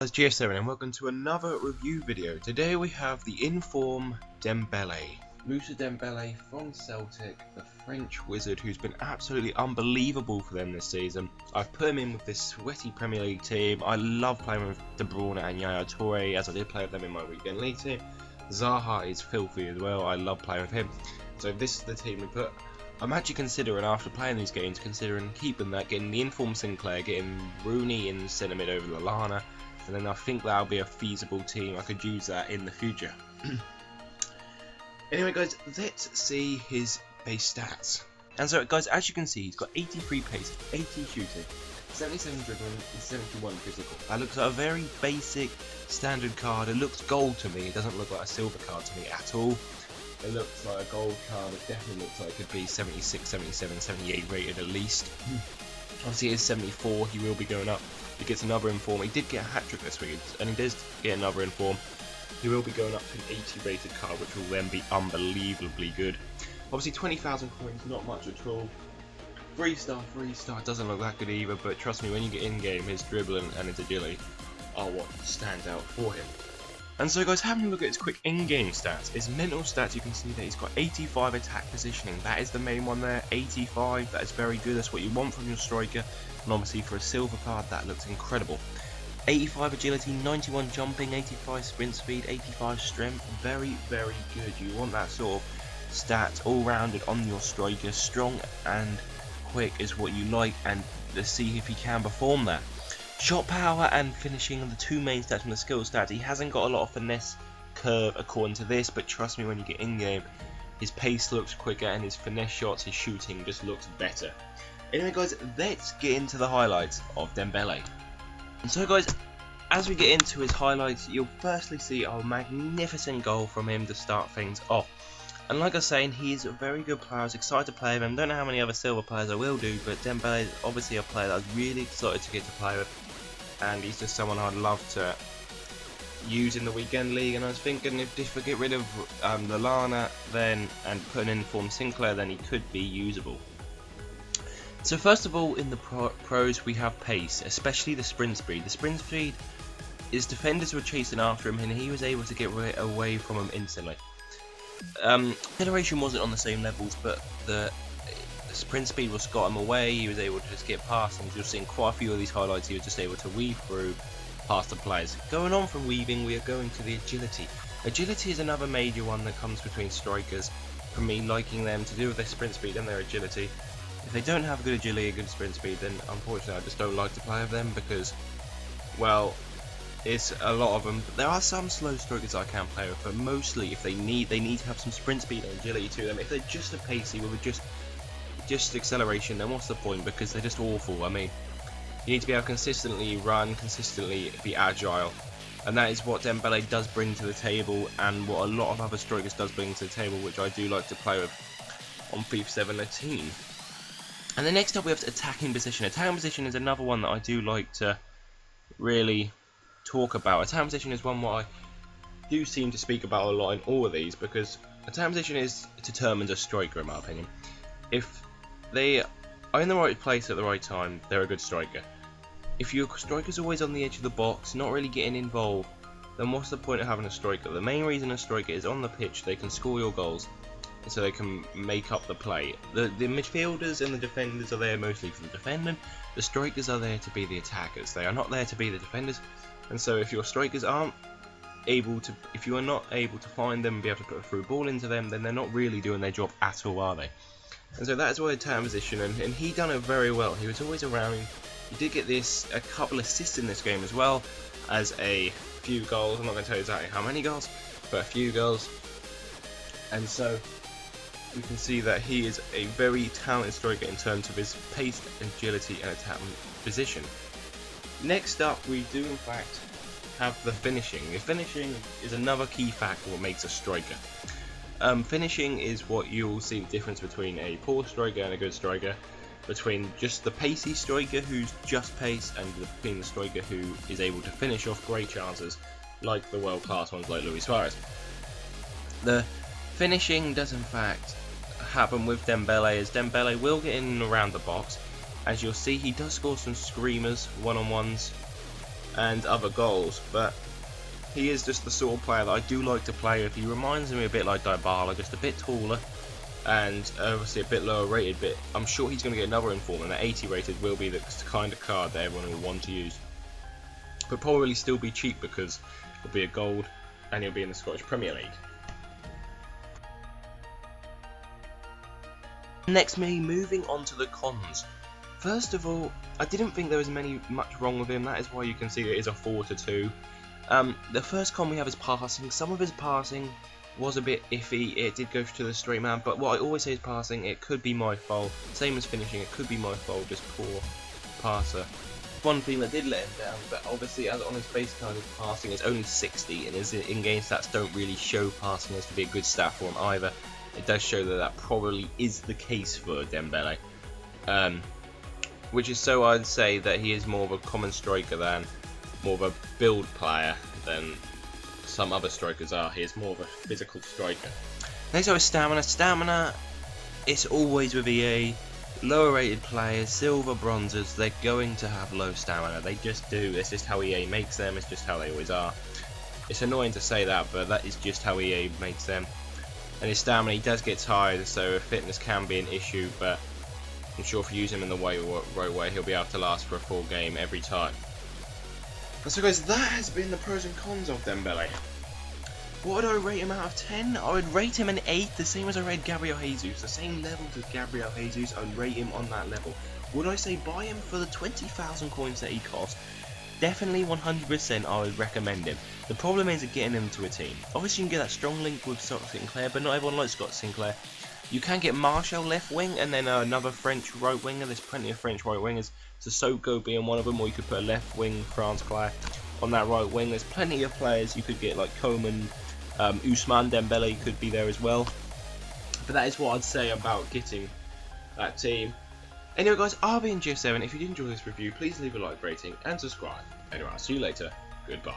It's GS7 and welcome to another review video. Today we have the in-form Dembele. Moussa Dembele from Celtic, the French wizard who's been absolutely unbelievable for them this season. I've put him in with this sweaty Premier League team. I love playing with De Bruyne and Yaya Toure, as I did play with them in my weekend league team. Zaha is filthy as well. I love playing with him. So this is the team we put. I'm actually considering, after playing these games, considering keeping that, getting the informed Sinclair, getting Rooney in centre mid over Lallana, and then I think that'll be a feasible team. I could use that in the future. Anyway guys, let's see his base stats. And so guys, as you can see, he's got 83 pace, 80 shooting, 77 dribbling, and 71 physical. That looks like a very basic standard card. It looks gold to me. It doesn't look like a silver card to me at all. It looks like a gold card. It definitely looks like it could be 76, 77, 78 rated at least. Obviously it is 74, he will be going up. He gets another inform. He did get a hat-trick this week, and he does get another inform. He will be going up to an 80 rated card, which will then be unbelievably good. Obviously 20,000 coins, not much at all. 3-star, doesn't look that good either, but trust me, when you get in-game, his dribbling and his agility are what stands out for him. And so guys, having a look at his quick in-game stats, his mental stats, you can see that he's got 85 attack positioning. That is the main one there, 85, that is very good, that's what you want from your striker. And obviously for a silver card, that looks incredible. 85 agility, 91 jumping, 85 sprint speed, 85 strength, very, very good. You want that sort of stats all rounded on your striker. Strong and quick is what you like, and let's see if he can perform that. Shot power and finishing are the two main stats from the skill stats. He hasn't got a lot of finesse curve according to this, but trust me, when you get in game, his pace looks quicker and his finesse shots, his shooting just looks better. Anyway guys, let's get into the highlights of Dembele. And so guys, as we get into his highlights, you'll firstly see a magnificent goal from him to start things off. And like I was saying, he's a very good player. I was excited to play with him. Don't know how many other silver players I will do, but Dembele is obviously a player that I was really excited to get to play with. And he's just someone I'd love to use in the weekend league. And I was thinking, if I get rid of Lallana then and put an informed Sinclair, then he could be usable. So first of all, in the pros we have pace, especially the sprint speed. The sprint speed is defenders were chasing after him and he was able to get away from him instantly. Acceleration wasn't on the same levels, but the sprint speed was got him away. He was able to just get past, and you're seeing quite a few of these highlights. He was just able to weave through past the players. Going on from weaving, we are going to the agility. Agility is another major one that comes between strikers. For me, liking them to do with their sprint speed and their agility. If they don't have good agility, a good sprint speed, then unfortunately I just don't like to play with them because, well, it's a lot of them. There are some slow strikers I can play with, but mostly if they need to have some sprint speed and agility to them. If they're just a pacey with just acceleration, then what's the point? Because they're just awful. I mean, you need to be able to consistently run, consistently be agile, and that is what Dembele does bring to the table, and what a lot of other strikers does bring to the table, which I do like to play with on FIFA 17. And then next up we have attacking position. Attacking position is another one that I do like to really talk about. Attacking position is one what I do seem to speak about a lot in all of these, because attacking position determines a striker in my opinion. If they are in the right place at the right time, they're a good striker. If your striker's always on the edge of the box, not really getting involved, then what's the point of having a striker? The main reason a striker is on the pitch, they can score your goals, and so they can make up the play. The midfielders and the defenders are there mostly for the defending. The strikers are there to be the attackers. They are not there to be the defenders. And so if your strikers aren't able to, if you are not able to find them and be able to put a through ball into them, then they're not really doing their job at all, are they? And so that is why attacking position, and he done it very well. He was always around. He did get a couple assists in this game as well as a few goals. I'm not going to tell you exactly how many goals, but a few goals. And so we can see that he is a very talented striker in terms of his pace, agility and attacking position. Next up we do in fact have the finishing. The finishing is another key factor what makes a striker. Finishing is what you'll see the difference between a poor striker and a good striker, between just the pacey striker who's just pace and between the striker who is able to finish off great chances like the world class ones like Luis Suarez. The finishing does in fact happen with Dembele, as Dembele will get in and around the box. As you'll see, he does score some screamers, one-on-ones, and other goals, but he is just the sort of player that I do like to play with. He reminds me a bit like Dybala, just a bit taller and obviously a bit lower rated, but I'm sure he's going to get another inform, and the 80 rated will be the kind of card that everyone will want to use. But probably still be cheap because it'll be a gold and he'll be in the Scottish Premier League. Next, me moving on to the cons. First of all, I didn't think there was much wrong with him. That is why you can see it is a 4-2. The first con we have is passing. Some of his passing was a bit iffy. It did go to the straight man, but what I always say is passing. It could be my fault. Same as finishing. It could be my fault. Just poor passer. One thing that did let him down, but obviously as on his base card, his passing is only 60, and his in-game stats don't really show passing as to be a good stat for him either. It does show that that probably is the case for Dembele, which is so I'd say that he is more of a common striker than more of a build player than some other strikers are. He is more of a physical striker. Next up is stamina. Stamina, it's always with EA. Lower rated players, silver, bronzes, they're going to have low stamina. They just do. It's just how EA makes them. It's just how they always are. It's annoying to say that, but that is just how EA makes them. And his stamina, he does get tired, so fitness can be an issue, but I'm sure if you use him in the right way, he'll be able to last for a full game every time. So guys, that has been the pros and cons of Dembele. What would I rate him out of 10? I would rate him an 8, the same as I rate Gabriel Jesus. The same level to Gabriel Jesus, I'd rate him on that level. Would I say buy him for the 20,000 coins that he cost? Definitely 100% I would recommend him. The problem is getting him to a team. Obviously you can get that strong link with Scott Sinclair, but not everyone likes Scott Sinclair. You can get Marshall left wing and then another French right winger. There's plenty of French right wingers. Sissoko being one of them, or you could put a left wing France Claire on that right wing. There's plenty of players you could get, like Coman, Ousmane Dembele could be there as well. But that is what I'd say about getting that team. Anyway guys, I'll be in GF7. If you did enjoy this review, please leave a like rating and subscribe. Anyway, I'll see you later. Goodbye.